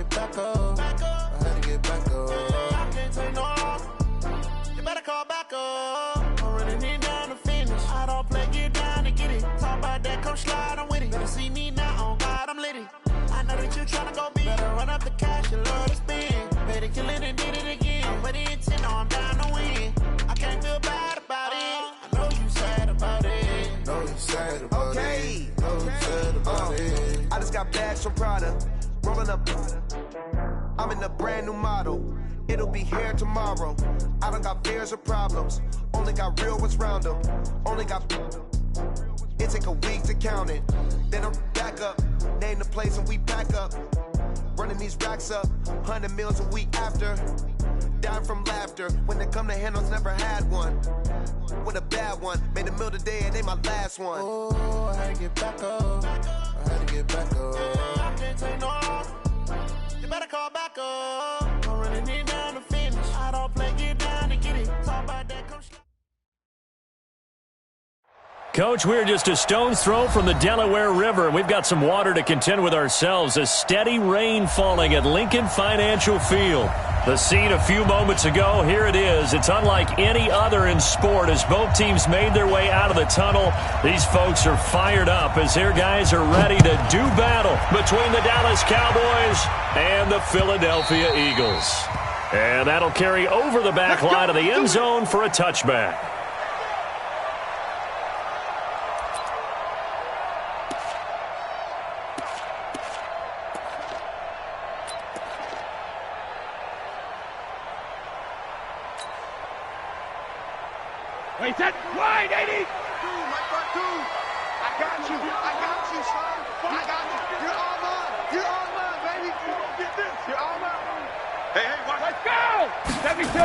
get back up. I had to get back up. I can't take no loss. You better call back up. I'm running it down to finish. I don't play, get down to get it. Talk about that, come slide, I'm with it. Better see me now, on God, I'm litty. I know that you tryna go big. Better run up the cash, you love to spend. Better kill it and did it again. But the intent, no, I'm down to win. I can't feel bad about it. I know you sad about it. Know you sad about it. Know you sad about it. I just got bags from Prada. Rolling up. I'm in a brand new model. It'll be here tomorrow. I don't got fears or problems. Only got real ones round them. Only got. It take a week to count it. Then I'm back up. Name the place and we pack up. Running these racks up. 100 meals a week after. Dying from laughter. When they come to handles, never had one. With a bad one. Made a meal today and they my last one. Oh, I had to get back up. I had to get back up. I can't take no loss. You better call back up. I'm running it down to finish. I don't play, get down to get it. Talk about that, come slide. Coach, we're just a stone's throw from the Delaware River. We've got some water to contend with ourselves. A steady rain falling at Lincoln Financial Field. The scene a few moments ago, here it is. It's unlike any other in sport as both teams made their way out of the tunnel. These folks are fired up as their guys are ready to do battle between the Dallas Cowboys and the Philadelphia Eagles. And that'll carry over the back line of the end zone for a touchback. Wait, that wide, 80! My front two! I got you, son! I got you! You're all mine! You're all mine, baby! Get this! You're all mine! Hey, watch! Let's go! 72!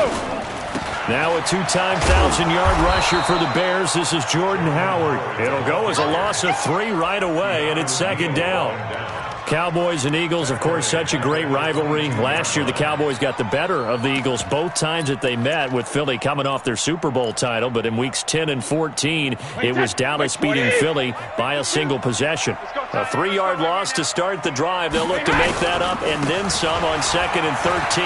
Now a two-time 1,000-yard rusher for the Bears. This is Jordan Howard. It'll go as a loss of 3 right away, and it's second down. Cowboys and Eagles, of course, such a great rivalry. Last year, the Cowboys got the better of the Eagles both times that they met, with Philly coming off their Super Bowl title. But in weeks 10 and 14, it was Dallas beating Philly by a single possession. A 3-yard loss to start the drive. They'll look to make that up and then some on 2nd and 13.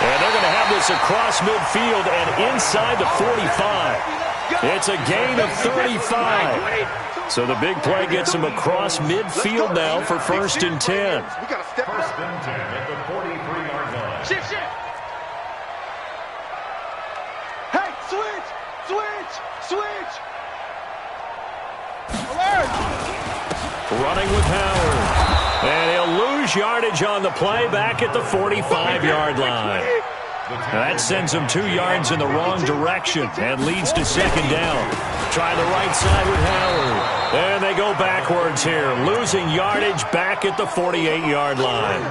And they're going to have this across midfield and inside the 45. It's a gain of 35. So the big play gets him across midfield now for 1st and 10. We got to step it up. 1st and 10 at the 43-yard line. Shift. Hey, switch. Alert. Running with Howard. And he'll lose yardage on the play back at the 45-yard line. That sends him 2 yards in the wrong direction and leads to second down. Try the right side with Howard. And they go backwards here, losing yardage back at the 48-yard line.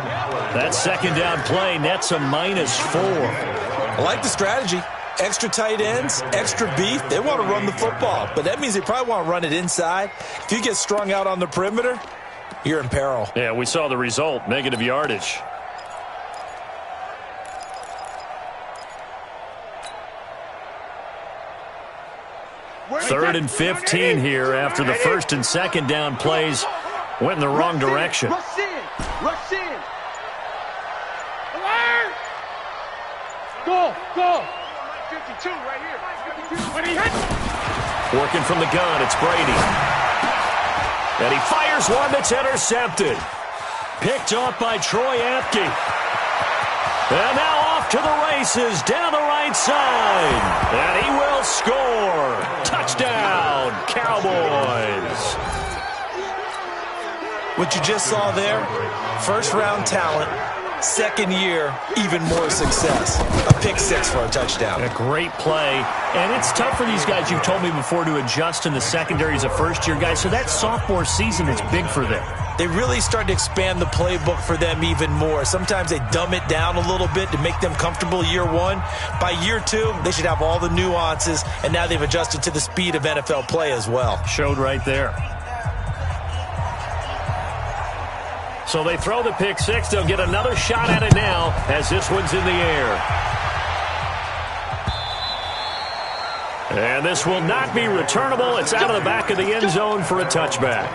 That second down play nets a -4. I like the strategy. Extra tight ends, extra beef. They want to run the football, but that means they probably want to run it inside. If you get strung out on the perimeter, you're in peril. Yeah, we saw the result, negative yardage. Third and 15 here after the 1st and 2nd down plays went in the wrong direction. Rush in. Alert! Go. 52 right here. When he hits. Working from the gun, it's Brady. And he fires one that's intercepted. Picked off by Troy Apke. And now off to the races down the right side. And he will score. Touchdown, Cowboys. What you just saw there, first-round talent, second year, even more success. A pick 6 for a touchdown. A great play. And it's tough for these guys, you've told me before, to adjust in the secondary as a first-year guy. So that sophomore season is big for them. They really start to expand the playbook for them even more. Sometimes they dumb it down a little bit to make them comfortable year 1. By year 2, they should have all the nuances, and now they've adjusted to the speed of NFL play as well. Showed right there. So they throw the pick 6. They'll get another shot at it now as this one's in the air. And this will not be returnable. It's out of the back of the end zone for a touchback.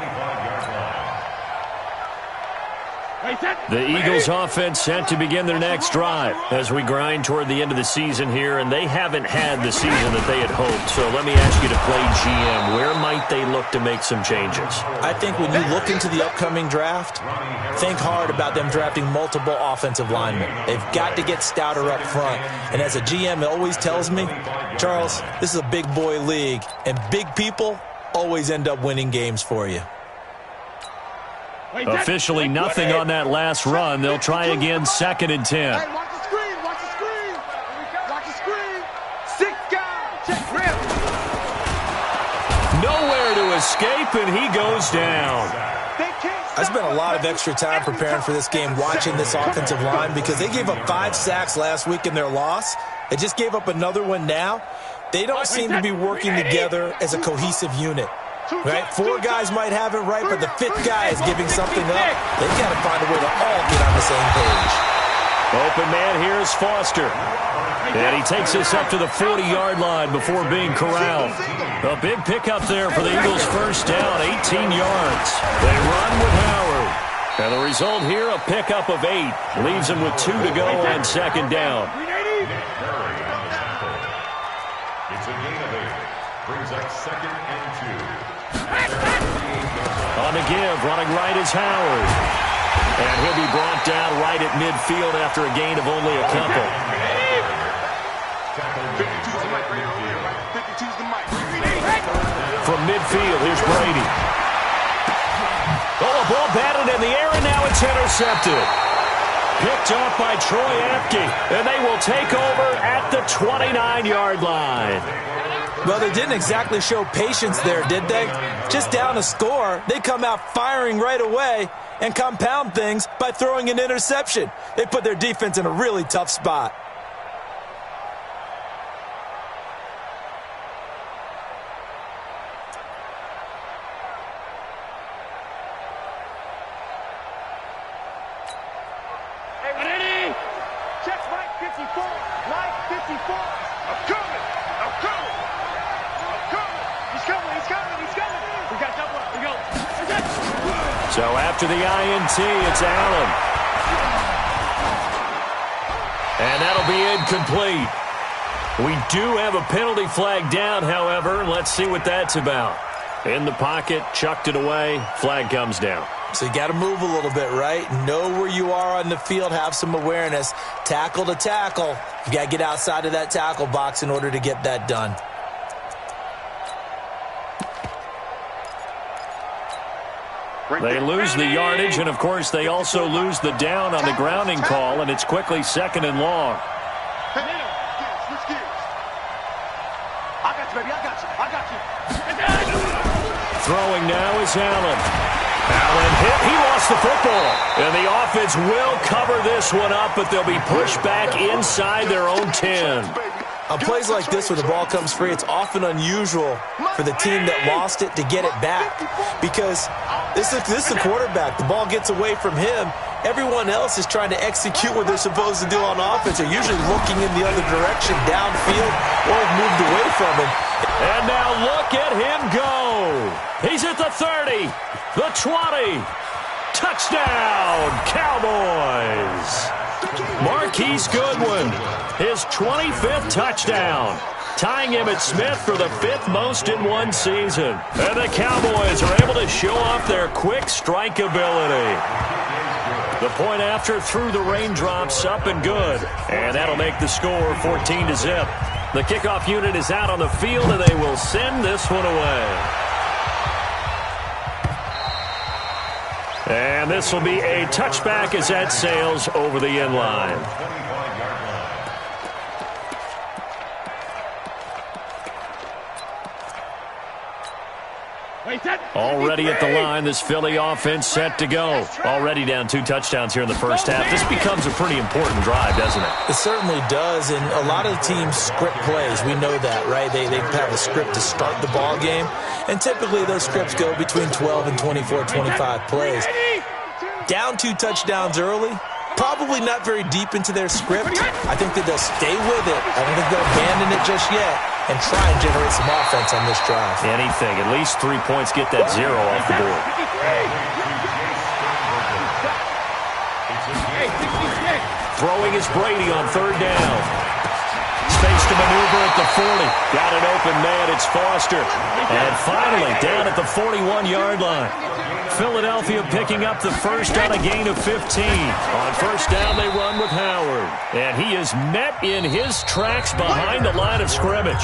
The Eagles offense set to begin their next drive as we grind toward the end of the season here, and they haven't had the season that they had hoped. So let me ask you to play GM. Where might they look to make some changes? I think when you look into the upcoming draft, think hard about them drafting multiple offensive linemen. They've got to get stouter up front. And as a GM, it always tells me, Charles, this is a big boy league, and big people always end up winning games for you. Officially nothing on that last run. They'll try again, 2nd and 10. Hey, watch the screen, watch the screen. Watch the screen. 6 guys. Check rim. Nowhere to escape, and he goes down. I spent a lot of extra time preparing for this game watching this offensive line because they gave up 5 sacks last week in their loss. They just gave up another one now. They don't seem to be working together as a cohesive unit. Right? 4 guys might have it right, but the 5th guy is giving something up. They've got to find a way to all get on the same page. Open man here is Foster. And he takes us up to the 40-yard line before being corralled. A big pickup there for the Eagles' first down, 18 yards. They run with Howard. And the result here, a pickup of 8. Leaves them with 2 to go on 2nd down. It's a gain of 8. Brings up 2nd and 2. On the give, running right is Howard. And he'll be brought down right at midfield after a gain of only a couple. From midfield, here's Brady. Oh, a ball batted in the air, and now it's intercepted. Picked up by Troy Apke, and they will take over at the 29-yard line. Well, they didn't exactly show patience there, did they? Just down a score, they come out firing right away and compound things by throwing an interception. They put their defense in a really tough spot. Ready? Check Mike 54. Mike 54. I'm coming. I'm coming. He's coming. We got double up. We go. So after the INT, it's Allen. And that'll be incomplete. We do have a penalty flag down, however. Let's see what that's about. In the pocket, chucked it away. Flag comes down. So you got to move a little bit, right? Know where you are on the field. Have some awareness. Tackle to tackle. You got to get outside of that tackle box in order to get that done. They lose the yardage, and, of course, they also lose the down on the grounding call, and it's quickly 2nd and long. Switch gears. I got you, baby. I got you. Throwing now is Allen. Allen hit. He lost the football. And the offense will cover this one up, but they'll be pushed back inside their own 10. On plays like this where the ball comes free, it's often unusual for the team that lost it to get it back. Because this is the quarterback. The ball gets away from him. Everyone else is trying to execute what they're supposed to do on offense. They're usually looking in the other direction, downfield, or moved away from him. And now look at him go. He's at the 30, the 20. Touchdown, Cowboys. Marquise Goodwin, his 25th touchdown, tying him at Smith for the 5th most in one season. And the Cowboys are able to show off their quick strike ability. The point after through the raindrops, up and good. And that'll make the score 14-0. The kickoff unit is out on the field, and they will send this one away. And this will be a touchback as that sails over the end line. Already at the line, this Philly offense set to go. Already down 2 touchdowns here in the first half. This becomes a pretty important drive, doesn't it? It certainly does, and a lot of the teams script plays. We know that, right? They have a script to start the ball game, and typically those scripts go between 12 and 24, 25 plays. Down 2 touchdowns early, probably not very deep into their script. I think that they'll stay with it. I don't think they'll abandon it just yet and try and generate some offense on this drive. Anything. At least 3 points, get that 0 off the board. Throwing is Brady on third down. Space to maneuver at the 40. Got an open man. It's Foster. And finally, down at the 41-yard line. Philadelphia picking up the first on a gain of 15. On first down, they run with Howard. And he is met in his tracks behind the line of scrimmage.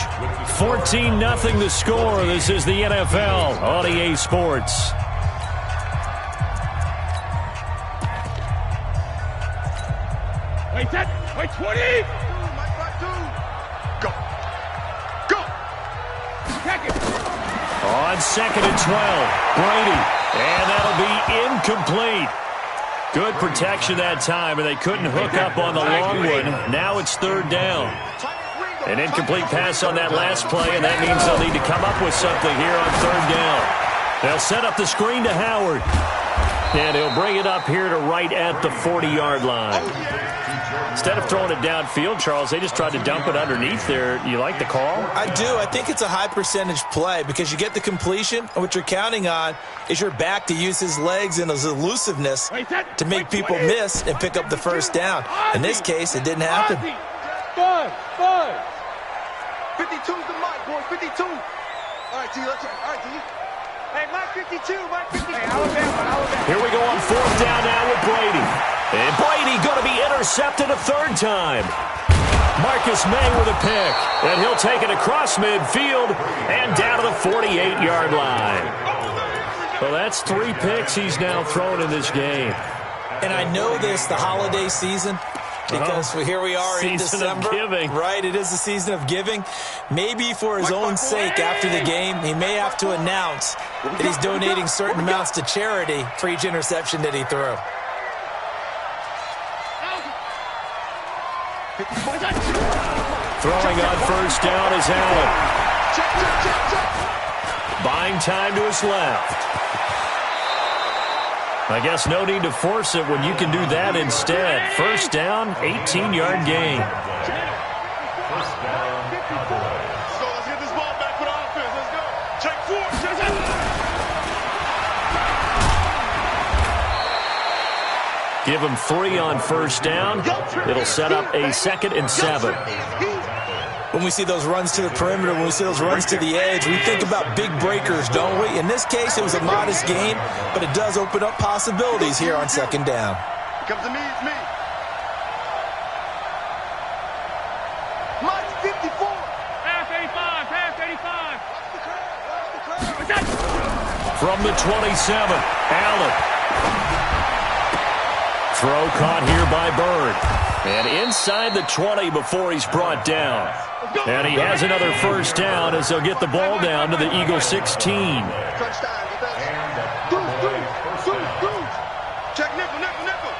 14-0 the score. This is the NFL on EA Sports. Wait, that. Wait, 20. Go. Go. Check it. On second and 12, Brady. And that'll be incomplete. Good protection that time, and they couldn't hook up on the long one. Now it's third down. An incomplete pass on that last play, and that means they'll need to come up with something here on third down. They'll set up the screen to Howard. And he'll bring it up here to right at the 40-yard line. Instead of throwing it downfield, Charles, they just tried to dump it underneath there. You like the call? I do. I think it's a high-percentage play because you get the completion, and what you're counting on is your back to use his legs and his elusiveness to make people miss and pick up the first down. In this case, it didn't happen. 52's the mic, boy. 52. All right, T. Let's. All right, T. Hey, Mike 52, Mike 52. Hey, Alabama. Here we go on fourth down now with Brady. And Brady going to be intercepted a third time. Marcus May with a pick. And he'll take it across midfield and down to the 48-yard line. Well, that's 3 picks he's now thrown in this game. And I know this, the holiday season, because here we are in December. Season of giving. Right, it is the season of giving. Maybe for his own sake after the game, he may have to announce that he's donating certain amounts to charity for each interception that he threw. Throwing on first down is Allen. Buying time to his left. I guess no need to force it when you can do that instead. First down, 18-yard gain. First down, Cowboys. Let's get this ball back for the offense. Let's go. Check 4. Check it. Give him 3 on first down. It'll set up a 2nd and 7. When we see those runs to the perimeter, when we see those runs to the edge, we think about big breakers, don't we? In this case, it was a modest gain, but it does open up possibilities here on second down. Comes to me, it's me. Mike 54. Pass 85, pass 85. From the 27, Allen. Throw caught here by Bird. And inside the 20 before he's brought down. And he has another first down as they'll get the ball down to the Eagle 16. Check nickel, nickel, nickel.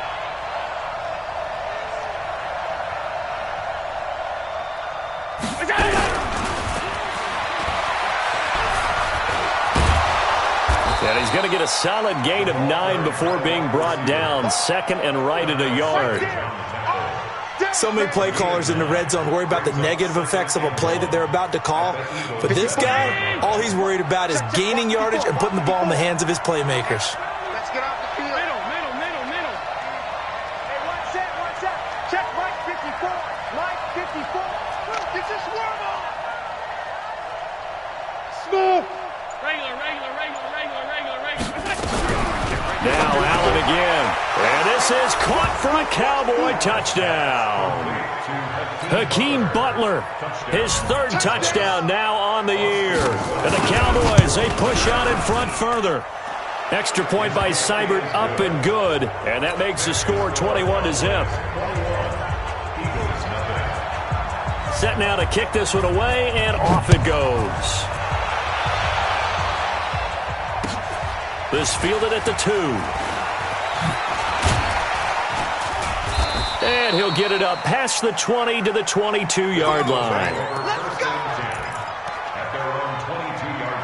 And he's going to get a solid gain of 9 before being brought down. 2nd and right at a yard. So many play callers in the red zone worry about the negative effects of a play that they're about to call. But this guy, all he's worried about is gaining yardage and putting the ball in the hands of his playmakers. Let's get off the field. Middle. Hey, watch that. Check Mike 54. Mike 54. It's a swerve on. Smooth. Regular. Now Allen again. And this is caught for a Cowboy touchdown. Hakeem Butler, his 3rd touchdown now on the year. And the Cowboys, they push out in front further. Extra point by Seibert up and good. And that makes the score 21-0. Set now to kick this one away, and off it goes. This fielded at the 2. And he'll get it up past the 20 to the 22-yard line. Let's go. At their own 22-yard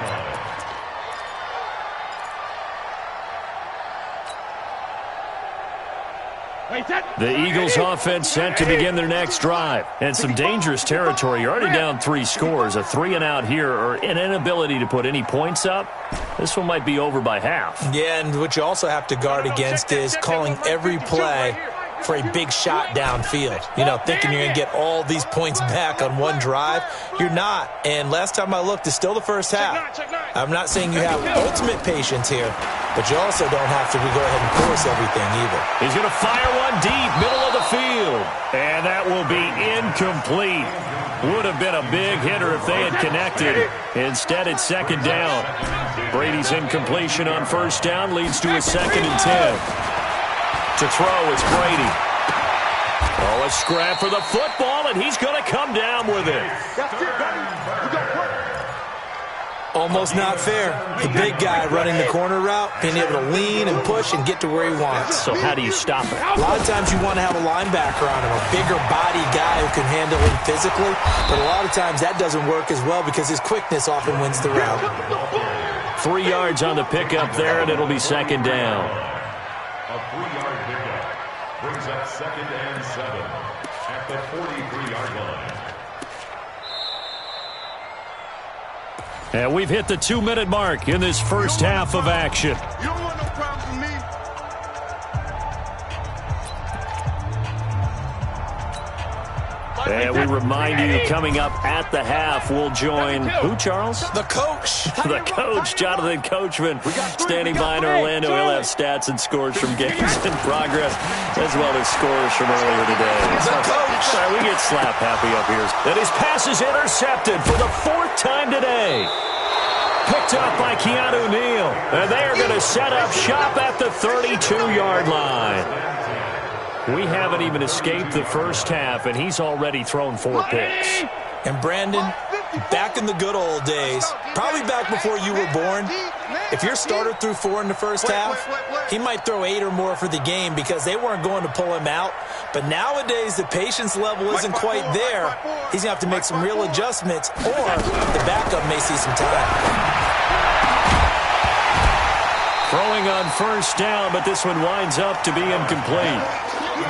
line. The Eagles offense set to begin their next drive. And some dangerous territory. You're already down 3 scores. A 3-and-out here or an inability to put any points up. This one might be over by half. Yeah, and what you also have to guard against is calling every play for a big shot downfield. You know, thinking you're going to get all these points back on one drive. You're not. And last time I looked, it's still the first half. I'm not saying you have ultimate patience here, but you also don't have to go ahead and force everything either. He's going to fire one deep, middle of the field. And that will be incomplete. Would have been a big hitter if they had connected. Instead, it's second down. Brady's incompletion on first down leads to a 2nd and 10. To throw is Brady. Oh, a scrap for the football, and he's going to come down with it. That's it, baby. We got work. Almost not fair. The big guy running the corner route, being able to lean and push and get to where he wants. So how do you stop it? A lot of times you want to have a linebacker on him, a bigger body guy who can handle him physically, but a lot of times that doesn't work as well because his quickness often wins the route. 3 yards on the pickup there, and it'll be second down. A 3-yard pickup brings up 2nd and 7 at the 43-yard line. And we've hit the 2-minute mark in this first half of action. You don't want no problems with me. And we remind you, coming up at the half, we'll join who, Charles? The coach. The coach, Jonathan Coachman, standing by in Orlando. He'll have stats and scores from games in progress, as well as scores from earlier today. The coach. Sorry, we get slap happy up here. And his pass is intercepted for the 4th time today. Picked up by Keanu Neal. And they are going to set up shop at the 32-yard line. We haven't even escaped the first half, and he's already thrown 4 picks. And Brandon, back in the good old days, probably back before you were born, if your starter threw 4 in the first half, he might throw 8 or more for the game because they weren't going to pull him out. But nowadays, the patience level isn't quite there. He's going to have to make some real adjustments, or the backup may see some time. Throwing on first down, but this one winds up to be incomplete.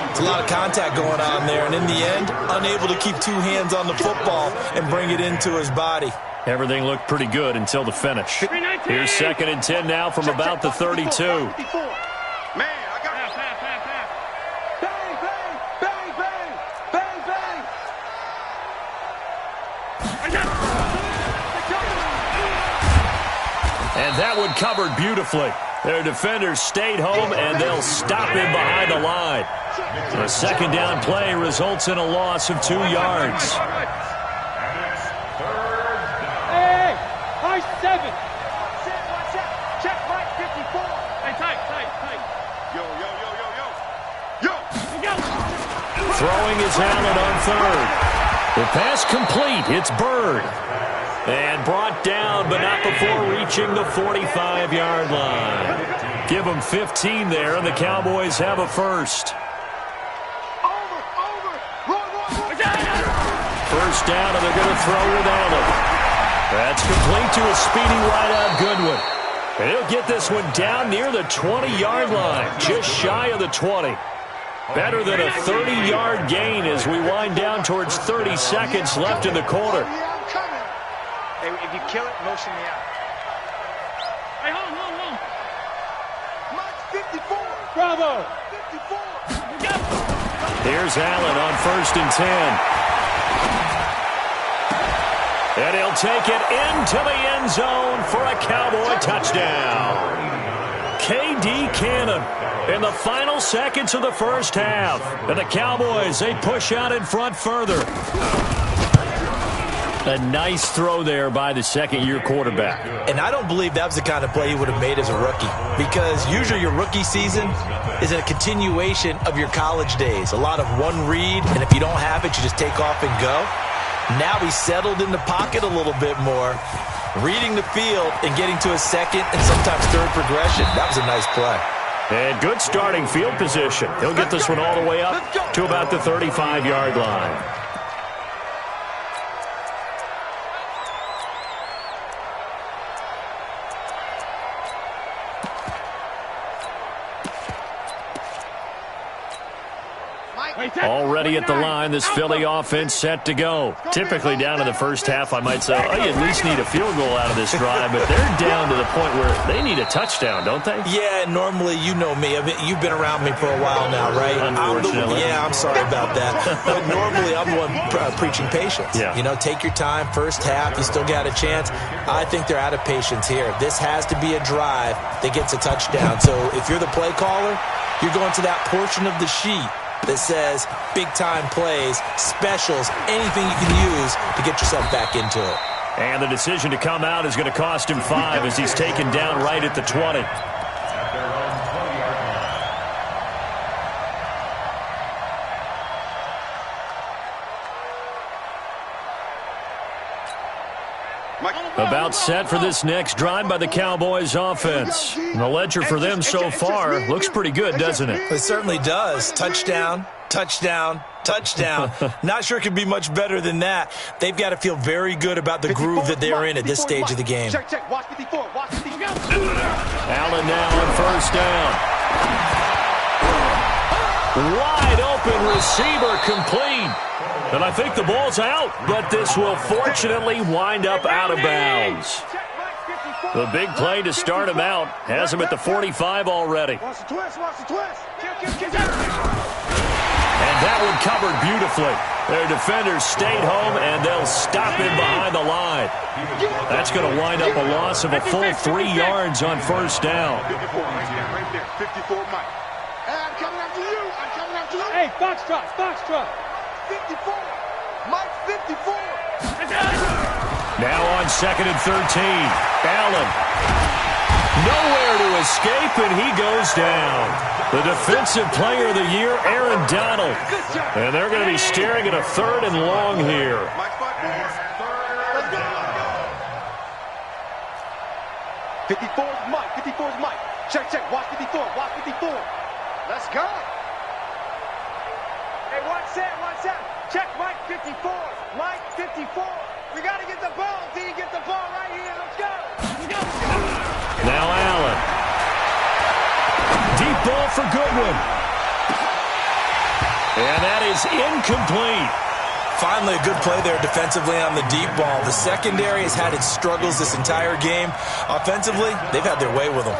It's a lot of contact going on there, and in the end, unable to keep 2 hands on the football and bring it into his body. Everything looked pretty good until the finish. Here's 2nd and 10 now from about the 32. Man, I got bang, bang, bang, bang, bang, bang. And that one covered beautifully. Their defenders stayed home, and they'll stop him behind the line. A 2nd down play results in a loss of 2 yards. Hey, high 7. Watch out. Check right 54. Hey, tight. Yo. Throwing is Allen on 3rd. The pass complete. It's Bird. And brought down, but not before reaching the 45-yard line. Give them 15 there, and the Cowboys have a first. First down, and they're going to throw with Allen. That's complete to a speedy wideout Goodwin. And he'll get this one down near the 20-yard line, just shy of the 20. Better than a 30-yard gain as we wind down towards 30 seconds left in the quarter. Hey, if you kill it, motion me out. Hey, hold on. Mike 54. Bravo. 54. Here's Allen on 1st and 10. And he'll take it into the end zone for a Cowboy touchdown. K.D. Cannon in the final seconds of the first half. And the Cowboys, they push out in front further. A nice throw there by the second-year quarterback. And I don't believe that was the kind of play he would have made as a rookie, because usually your rookie season is a continuation of your college days. A lot of one read, and if you don't have it, you just take off and go. Now he's settled in the pocket a little bit more, reading the field and getting to a second and sometimes third progression. That was a nice play. And good starting field position. He'll get this one all the way up to about the 35-yard line. Already at the line, this Philly offense set to go. Typically down in the first half, I might say, oh, you at least need a field goal out of this drive, but they're down to the point where they need a touchdown, don't they? Yeah, normally, you know me. You've been around me for a while now, right? Unfortunately. I'm sorry about that. But normally, I'm the one preaching patience. Yeah. You know, take your time. First half, you still got a chance. I think they're out of patience here. This has to be a drive that gets a touchdown. So if you're the play caller, you're going to that portion of the sheet that says big-time plays, specials, anything you can use to get yourself back into it. And the decision to come out is going to cost him 5 as he's taken down right at the 20. At their own 20-yard line. About set for this next drive by the Cowboys offense. And the ledger for them so far looks pretty good, doesn't it? It certainly does. Touchdown, touchdown, touchdown. Not sure it could be much better than that. They've got to feel very good about the groove that they're in at this stage of the game. Check. Watch 54. Watch 54. Allen now on first down. Wide open receiver complete. And I think the ball's out, but this will fortunately wind up out of bounds. The big play to start him out has him at the 45 already. Watch the twist. And that one covered beautifully. Their defenders stayed home, and they'll stop him behind the line. That's going to wind up a loss of a full 3 yards on first down. 54 right there. 54 Mike. Hey, I'm coming after you. Hey, Foxtrot. 54. Mike, 54. Now on 2nd and 13. Allen. Nowhere to escape, and he goes down. The defensive player of the year, Aaron Donald. And they're going to be staring at a 3rd and long here. Let's go. 54 is Mike. Check. Watch 54. Let's go. Hey, watch that. Check Mike 54. We got to get the ball. D, get the ball right here. Let's go. Now Allen. Deep ball for Goodwin. And that is incomplete. Finally, a good play there defensively on the deep ball. The secondary has had its struggles this entire game. Offensively, they've had their way with them.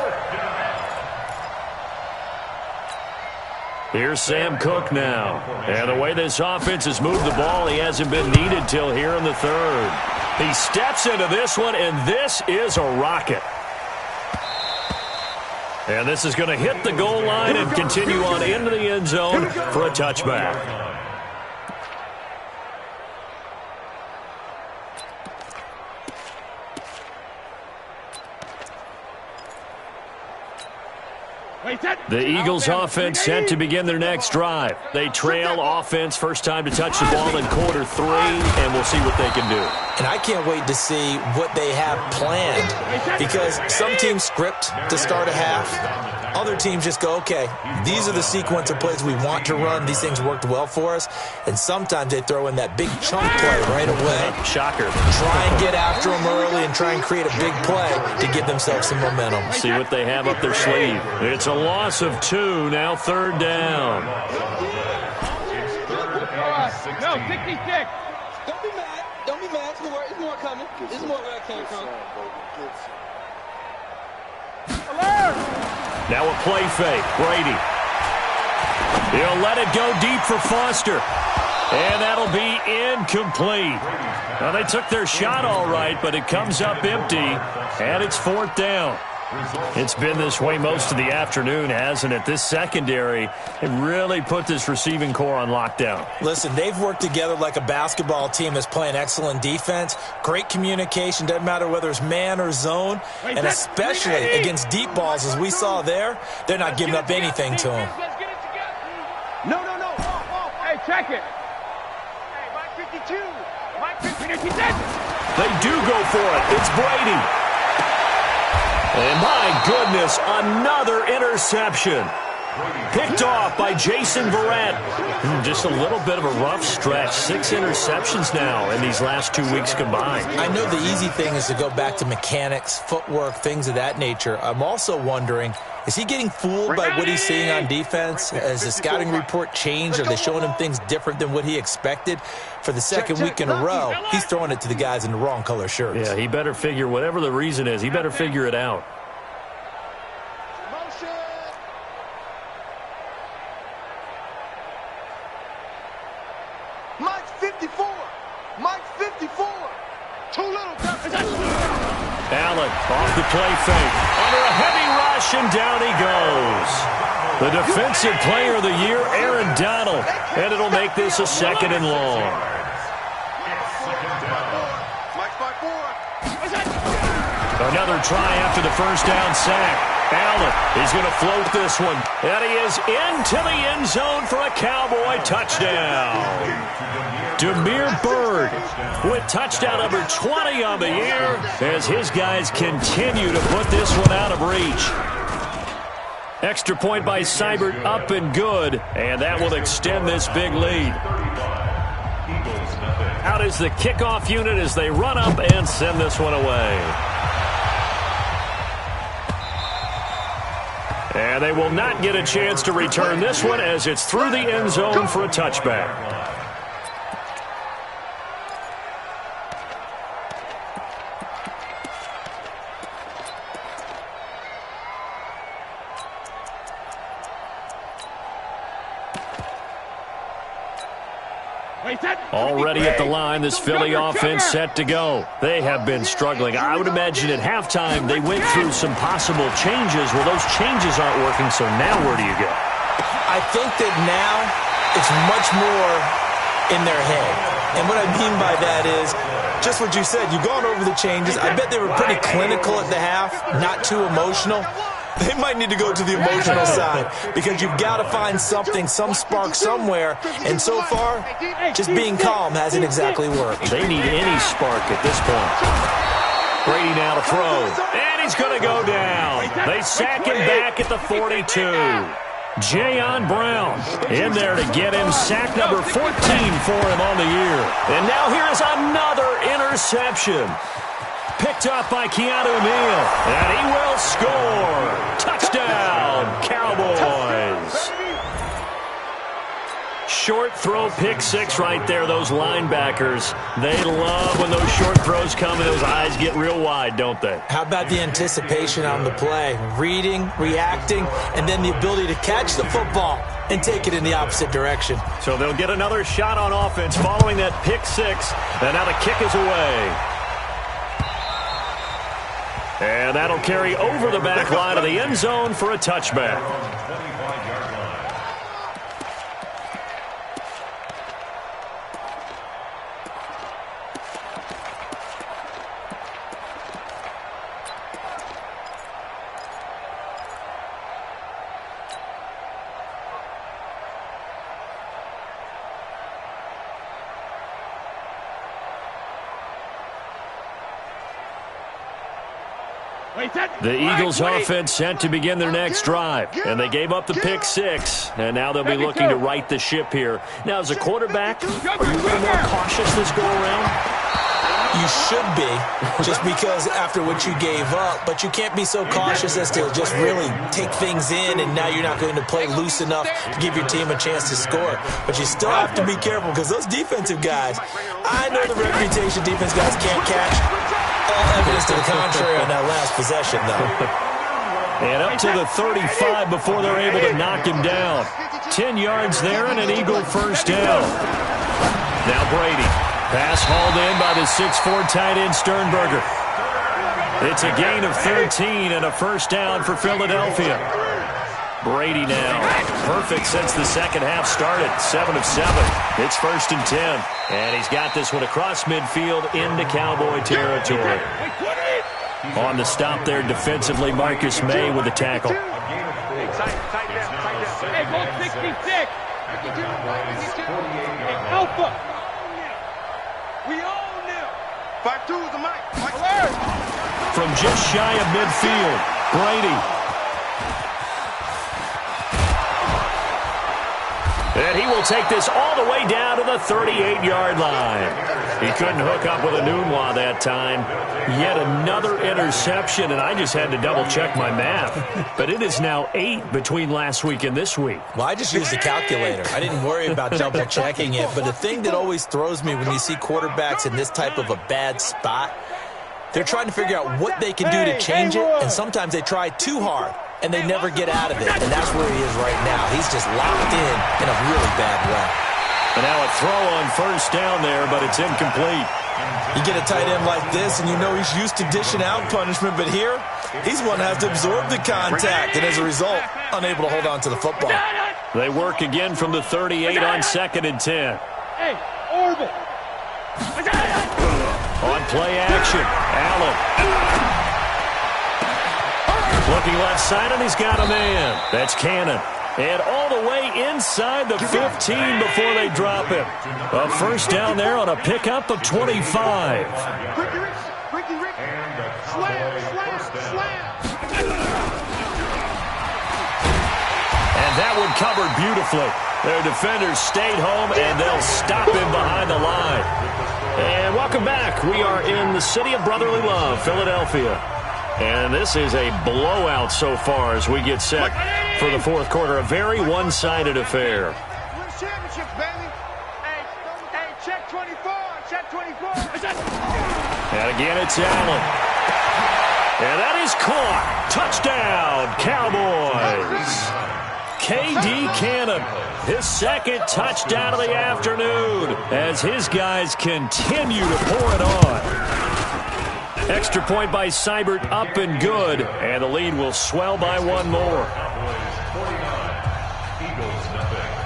Here's Sam Cook now. And the way this offense has moved the ball, he hasn't been needed till here in the 3rd. He steps into this one, and this is a rocket. And this is going to hit the goal line and continue on into the end zone for a touchback. The Eagles offense set to begin their next drive. They trail offense first time to touch the ball in quarter 3, and we'll see what they can do. And I can't wait to see what they have planned, because some teams script to start a half. Other teams just go, okay, these are the sequence of plays we want to run. These things worked well for us. And sometimes they throw in that big chunk play right away. Shocker. Try and get after them early and try and create a big play to give themselves some momentum. See what they have up their sleeve. It's a loss of 2, now 3rd down. No, 66. Don't be mad. There's more coming. There's more where I came from. Now a play fake. Brady. He'll let it go deep for Foster. And that'll be incomplete. Now, they took their shot all right, but it comes up empty, and it's 4th down. It's been this way most of the afternoon, hasn't it? This secondary, it really put this receiving core on lockdown. Listen, they've worked together like a basketball team that's playing excellent defense. Great communication, doesn't matter whether it's man or zone. And especially against deep balls, as we saw there, they're not giving up anything to them. No. Hey, check it. Hey, Mike 52. Mike 52. They do go for it. It's Brady. And my goodness, another interception. Picked off by Jason Verrett. Just a little bit of a rough stretch. 6 interceptions now in these last 2 weeks combined. I know the easy thing is to go back to mechanics, footwork, things of that nature. I'm also wondering, is he getting fooled by what he's seeing on defense? Has the scouting report changed? Are they showing him things different than what he expected? For the second week in a row, he's throwing it to the guys in the wrong color shirts. Yeah, he better figure, whatever the reason is, he better figure it out. Mike 54. Mike 54. Too little. Allen off the play fake. Under a heavy rush, and down he goes. The defensive player of the year, Aaron Donald. And it'll make this a 2nd and long. Another try after the first down sack. Allen, he's going to float this one. And he is into the end zone for a Cowboy touchdown. Damiere Byrd with touchdown number 20 on the year as his guys continue to put this one out of reach. Extra point by Seibert, up and good, and that will extend this big lead. Out is the kickoff unit as they run up and send this one away. And they will not get a chance to return this one as it's through the end zone for a touchback. Already at the line, this Philly offense set to go. They have been struggling. I would imagine at halftime they went through some possible changes. Well, those changes aren't working, so now where do you go? I think that now it's much more in their head. And what I mean by that is just what you said. You've gone over the changes. I bet they were pretty clinical at the half, not too emotional. They might need to go to the emotional side because you've got to find something, some spark somewhere. And so far, just being calm hasn't exactly worked. They need any spark at this point. Brady now to throw. And he's going to go down. They sack him back at the 42. Jayon Brown in there to get him sack number 14 for him on the year. And now here is another interception. Picked up by Keanu Neal. And he will score. Touchdown, Cowboys. Short throw, pick six right there. Those linebackers, they love when those short throws come and those eyes get real wide, don't they? How about the anticipation on the play? Reading, reacting, and then the ability to catch the football and take it in the opposite direction. So they'll get another shot on offense following that pick six. And now the kick is away. And that'll carry over the back line of the end zone for a touchback. The Eagles offense set to begin their next drive, and they gave up the pick six, and now they'll be looking to right the ship here. Now, as a quarterback, are you a little more cautious this go-around? You should be, just because after what you gave up, but you can't be so cautious as to just really take things in, and now you're not going to play loose enough to give your team a chance to score. But you still have to be careful, because those defensive guys, I know the reputation defense guys can't catch. All evidence to the contrary on that last possession, though. And up to the 35 before they're able to knock him down. 10 yards there and an Eagle first down. Now Brady. Pass hauled in by the 6'4" tight end Sternberger. It's a gain of 13 and a first down for Philadelphia. Brady now. Perfect since the second half started. 7 of 7. It's 1st and 10. And he's got this one across midfield into Cowboy territory. On the stop there defensively, Marcus May with the tackle. Hey, go 66. Alpha. We own them. 5-2 is the mic. From just shy of midfield, Brady. And he will take this all the way down to the 38-yard line. He couldn't hook up with a Nunwa that time. Yet another interception, and I just had to double-check my math. But it is now 8 between last week and this week. Well, I just used a calculator. I didn't worry about double-checking it. But the thing that always throws me when you see quarterbacks in this type of a bad spot, they're trying to figure out what they can do to change it, and sometimes they try too hard, and they never get out of it. And that's where he is right now. He's just locked in a really bad way. And now a throw on first down there, but it's incomplete. You get a tight end like this, and you know he's used to dishing out punishment, but here, he's one that has to absorb the contact, and as a result, unable to hold on to the football. They work again from the 38 on 2nd and 10. Hey, Orville. On play action, Allen. Looking left side, and he's got a man. That's Cannon. And all the way inside the 15 before they drop him. A first down there on a pickup of 25. Ricky. Slam. And that one covered beautifully. Their defenders stayed home, and they'll stop him behind the line. And welcome back. We are in the city of brotherly love, Philadelphia. And this is a blowout so far as we get set for the fourth quarter. A very one-sided affair. Win championships, baby. Hey, check 24. And again, it's Allen. And that is caught. Touchdown, Cowboys. K.D. Cannon, his second touchdown of the afternoon as his guys continue to pour it on. Extra point by Seibert, up and good, and the lead will swell by one more.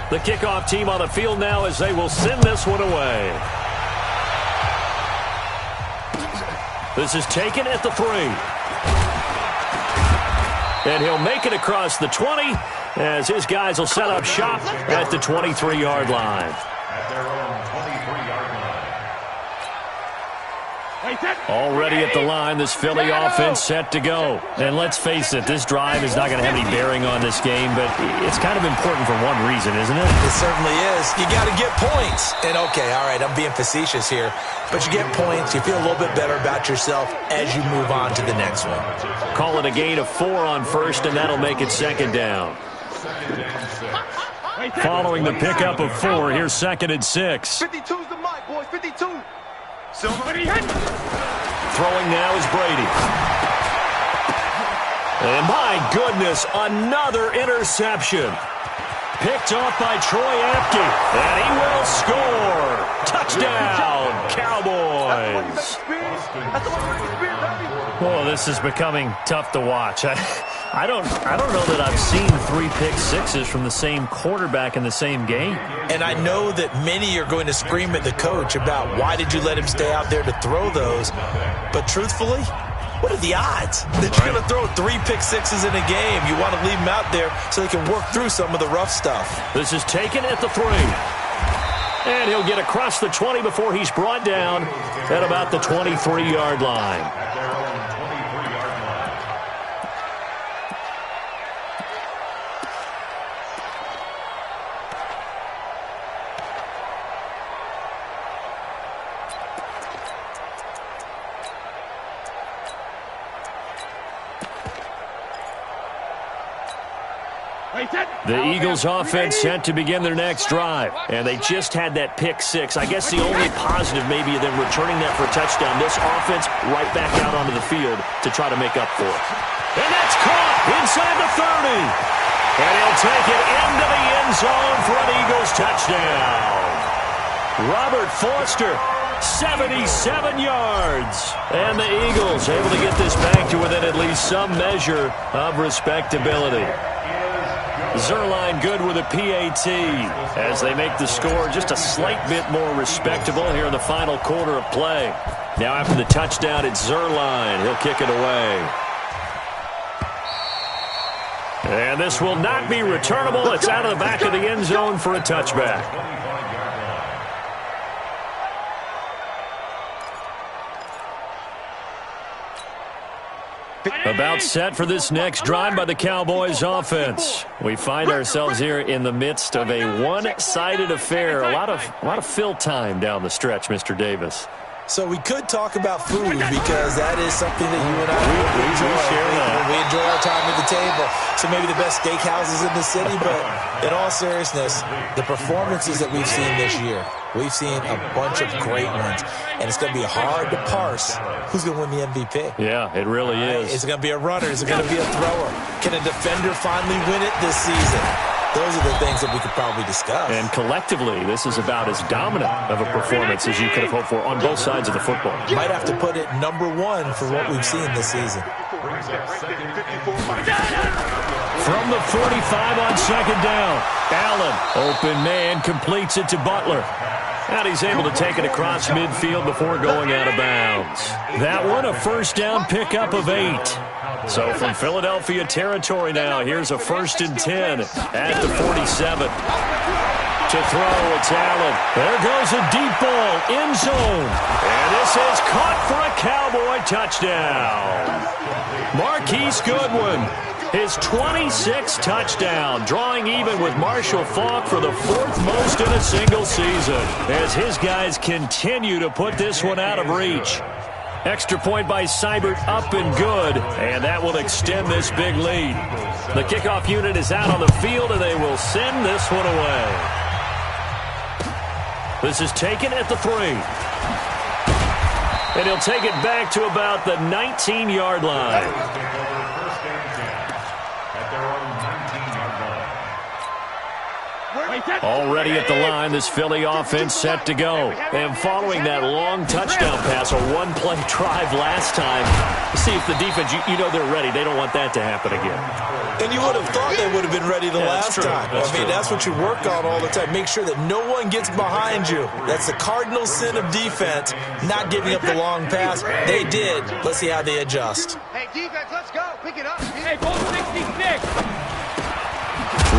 The kickoff team on the field now as they will send this one away. This is taken at the 3. And he'll make it across the 20 as his guys will set up shop at the 23-yard line. Already at the line, this Philly offense set to go. And let's face it, this drive is not going to have any bearing on this game, but it's kind of important for one reason, isn't it? It certainly is. You got to get points. And okay, all right, I'm being facetious here, but you get points, you feel a little bit better about yourself as you move on to the next one. Call it a gain of 4 on first, and that'll make it second down. Following the pickup of 4, here's 2nd and 6. 52's the mic, boys. 52. Throwing now is Brady. And my goodness, another interception. Picked off by Troy Apke. And he will score. Touchdown, Cowboys. Oh, this is becoming tough to watch. I don't know that I've seen 3 pick sixes from the same quarterback in the same game. And I know that many are going to scream at the coach about why did you let him stay out there to throw those. But truthfully, what are the odds that you're going to throw 3 pick sixes in a game? You want to leave him out there so he can work through some of the rough stuff. This is taken at the 3. And he'll get across the 20 before he's brought down at about the 23-yard line. The Eagles offense set to begin their next drive, and they just had that pick 6. I guess the only positive maybe of them returning that for a touchdown. This offense right back out onto the field to try to make up for it. And that's caught inside the 30. And he'll take it into the end zone for an Eagles touchdown. Robert Foster, 77 yards. And the Eagles able to get this back to within at least some measure of respectability. Zuerlein good with a PAT as they make the score just a slight bit more respectable here in the final quarter of play. Now after the touchdown, it's Zuerlein. He'll kick it away. And this will not be returnable. It's out of the back of the end zone for a touchback. About set for this next drive by the Cowboys offense. We find ourselves here in the midst of a one-sided affair. A lot of fill time down the stretch, Mr. Davis. So we could talk about food because that is something that you and I enjoy. We enjoy our time at the table. So maybe the best steakhouses in the city, but in all seriousness, the performances that we've seen this year, we've seen a bunch of great ones, and it's going to be hard to parse who's going to win the MVP. Yeah, it really is. Is it going to be a runner? Is it going to be a thrower? Can a defender finally win it this season? Those are the things that we could probably discuss. And collectively, this is about as dominant of a performance as you could have hoped for on both sides of the football. Might have to put it #1 for what we've seen this season. From the 45 on second down, Allen, open man, completes it to Butler. And he's able to take it across midfield before going out of bounds. That one, a first down pickup of 8. So from Philadelphia territory now, here's a 1st and 10 at the 47. To throw, it's Allen. There goes a deep ball, end zone. And this is caught for a Cowboy touchdown. Marquise Goodwin, his 26th touchdown, drawing even with Marshall Faulk for the 4th most in a single season, as his guys continue to put this one out of reach. Extra point by Seibert, up and good, and that will extend this big lead. The kickoff unit is out on the field, and they will send this one away. This is taken at the 3. And he'll take it back to about the 19-yard line. Already at the line, this Philly offense set to go. And following that long touchdown pass, a one-play drive last time, see if the defense, you know they're ready. They don't want that to happen again. And you would have thought they would have been ready the last time. That's what you work on all the time. Make sure that no one gets behind you. That's the cardinal sin of defense, not giving up the long pass. They did. Let's see how they adjust. Hey, defense, let's go. Pick it up. Hey, ball 66.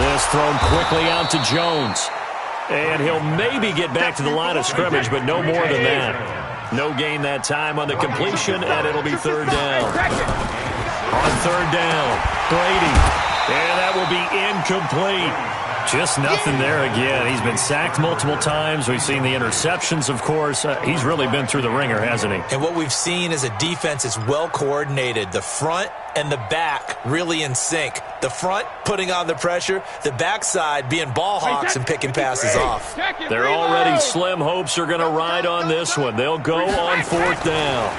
This thrown quickly out to Jones. And he'll maybe get back to the line of scrimmage, but no more than that. No gain that time on the completion, and it'll be 3rd down. On 3rd down, Brady. And that will be incomplete. Just nothing there again. He's been sacked multiple times. We've seen the interceptions, of course. He's really been through the ringer, hasn't he? And what we've seen is a defense is well coordinated. The front and the back really in sync. The front putting on the pressure, the backside being ball hawks and picking passes off. They're already slim hopes are going to ride on this one. They'll go on 4th down.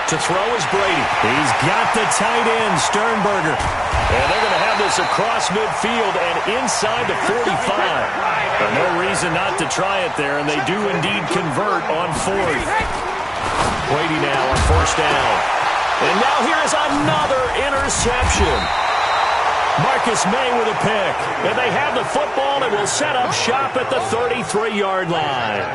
To throw is Brady. He's got the tight end, Sternberger. And they're going to have this across midfield and inside the 45. But no reason not to try it there, and they do indeed convert on 4th. Brady now on 1st down. And now here is another interception. Marcus May with a pick. And they have the football and will set up shop at the 33-yard line.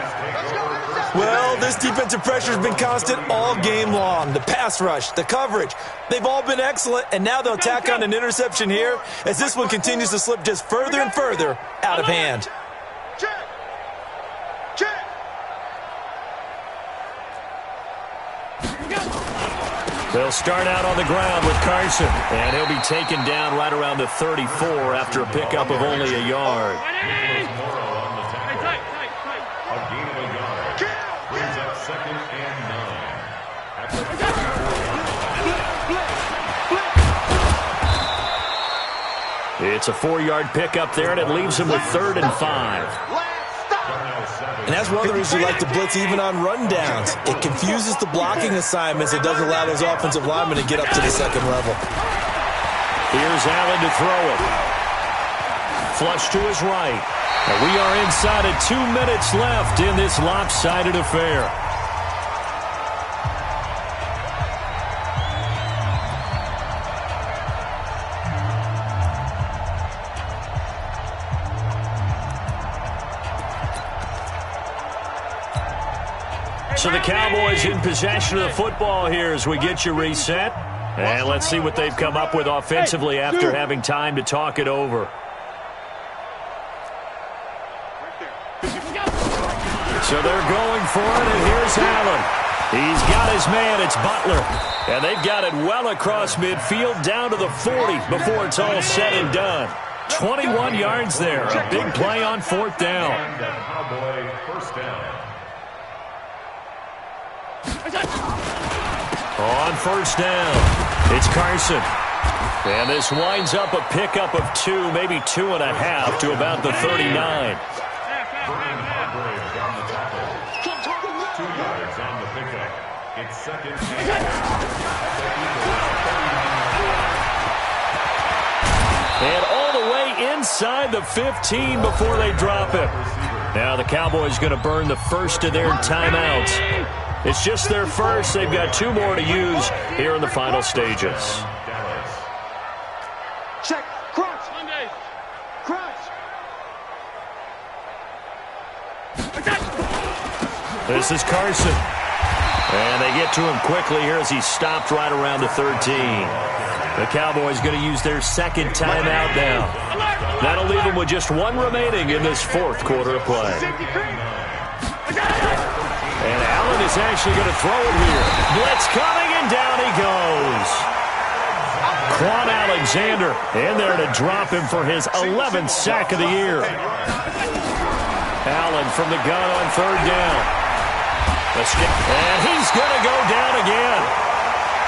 Well, this defensive pressure has been constant all game long. The pass rush, the coverage, they've all been excellent, and now they'll tack on an interception here as this one continues to slip just further and further out of hand. Check. Check. They'll start out on the ground with Carson, and he'll be taken down right around the 34 after a pickup of only a yard. It's a 4-yard pickup there, and it leaves him with 3rd and 5. And that's one of the reasons you like to blitz even on rundowns. It confuses the blocking assignments. It doesn't allow those offensive linemen to get up to the second level. Here's Allen to throw it. Flush to his right. And we are inside of 2 minutes left in this lopsided affair. So the Cowboys in possession of the football here as we get you reset. And let's see what they've come up with offensively after having time to talk it over. So they're going for it, and here's Allen. He's got his man. It's Butler. And they've got it well across midfield down to the 40 before it's all said and done. 21 yards there. A big play on 4th down. Cowboy first down. On 1st down, it's Carson. And this winds up a pickup of 2, maybe 2.5 to about the 39. On the tackle. 2 yards on the pickup. It's second. And all the way inside the 15 before they drop it. Now the Cowboys going to burn the first of their timeouts. It's just their first. They've got 2 more to use here in the final stages. Check. Crunch. Monday. Crunch. This is Carson. And they get to him quickly here as he stopped right around the 13. The Cowboys going to use their second timeout now. That'll leave them with just 1 remaining in this 4th quarter of play. And Allen is actually going to throw it here. Blitz coming, and down he goes. Quan Alexander in there to drop him for his 11th sack of the year. Allen from the gun on 3rd down. And he's going to go down again.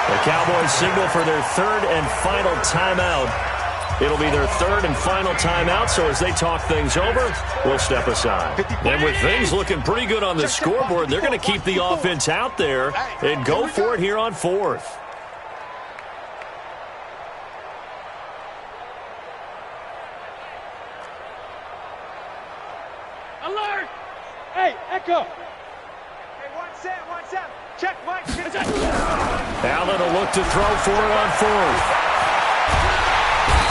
The Cowboys signal for their 3rd and final timeout. It'll be their 3rd and final timeout, so as they talk things over, we'll step aside. And with things looking pretty good on the scoreboard, they're going to keep the offense out there and go for it here on 4th. Alert! Hey, Echo! Hey, 1-7. Check, Mike. Allen will look to throw for it on 4th.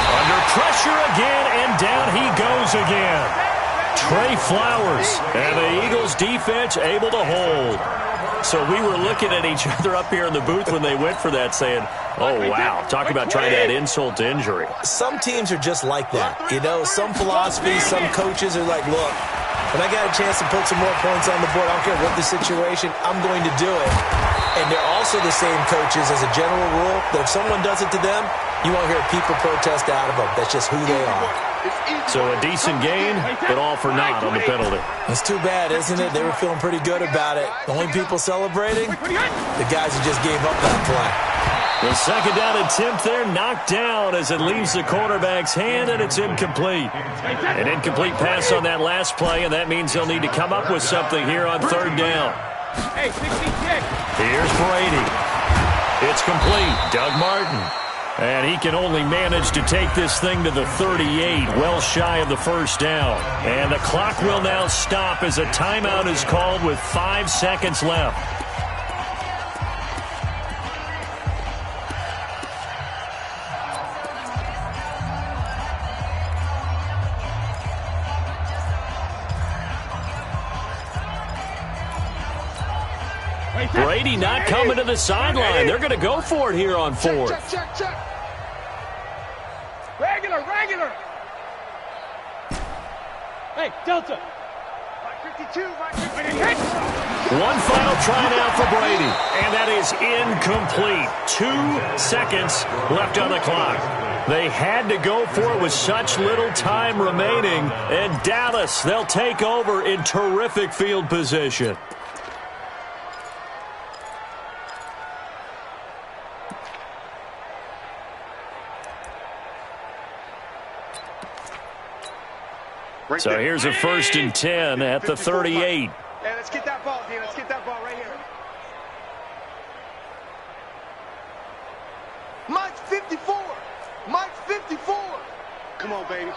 Under pressure again, and down he goes again. Trey Flowers, and the Eagles defense able to hold. So we were looking at each other up here in the booth when they went for that, saying, oh, wow, talk about trying to add insult to injury. Some teams are just like that. You know, some philosophies, some coaches are like, look, when I got a chance to put some more points on the board, I don't care what the situation, I'm going to do it. And they're also the same coaches as a general rule that if someone does it to them, you won't hear people protest out of them. That's just who they are. So a decent gain, but all for naught on the penalty. It's too bad, isn't it? They were feeling pretty good about it. The only people celebrating, the guys who just gave up that play. The 2nd down attempt there knocked down as it leaves the quarterback's hand, and it's incomplete. An incomplete pass on that last play, and that means they'll need to come up with something here on 3rd down. Here's Brady. It's complete. Doug Martin. And he can only manage to take this thing to the 38, well shy of the 1st down. And the clock will now stop as a timeout is called with 5 seconds left. Brady not coming to the sideline. They're going to go for it here on 4th. Check. Regular. Hey, Delta. Mike 52. One final try now for Brady, and that is incomplete. 2 seconds left on the clock. They had to go for it with such little time remaining, and Dallas, they'll take over in terrific field position. So here's a 1st and 10 at the 38. Hey, let's get that ball, D. Let's get that ball right here. Mike's 54. Mike's 54. Come on, baby.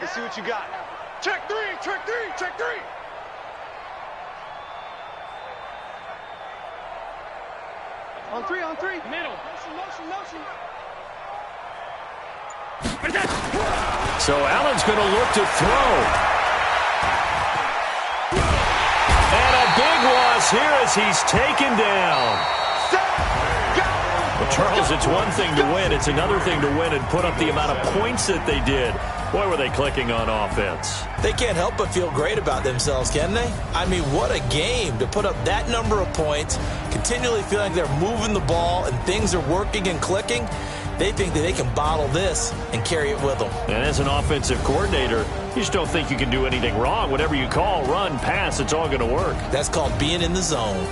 Let's see what you got. Check 3. On 3. Middle. Motion. So Allen's going to look to throw. And a big loss here as he's taken down. Well, Charles, it's one thing to win. It's another thing to win and put up the amount of points that they did. Boy, were they clicking on offense. They can't help but feel great about themselves, can they? I mean, what a game to put up that number of points, continually feeling they're moving the ball and things are working and clicking. They think that they can bottle this and carry it with them. And as an offensive coordinator, you just don't think you can do anything wrong. Whatever you call, run, pass, it's all going to work. That's called being in the zone.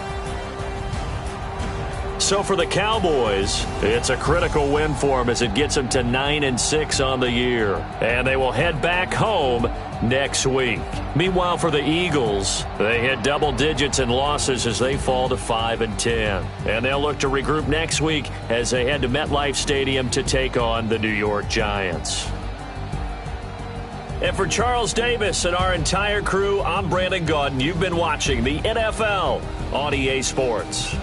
So for the Cowboys, it's a critical win for them as it gets them to 9-6 on the year. And they will head back home next week. Meanwhile, for the Eagles, they hit double digits in losses as they fall to 5-10. And they'll look to regroup next week as they head to MetLife Stadium to take on the New York Giants. And for Charles Davis and our entire crew, I'm Brandon Gaudin. You've been watching the NFL on EA Sports.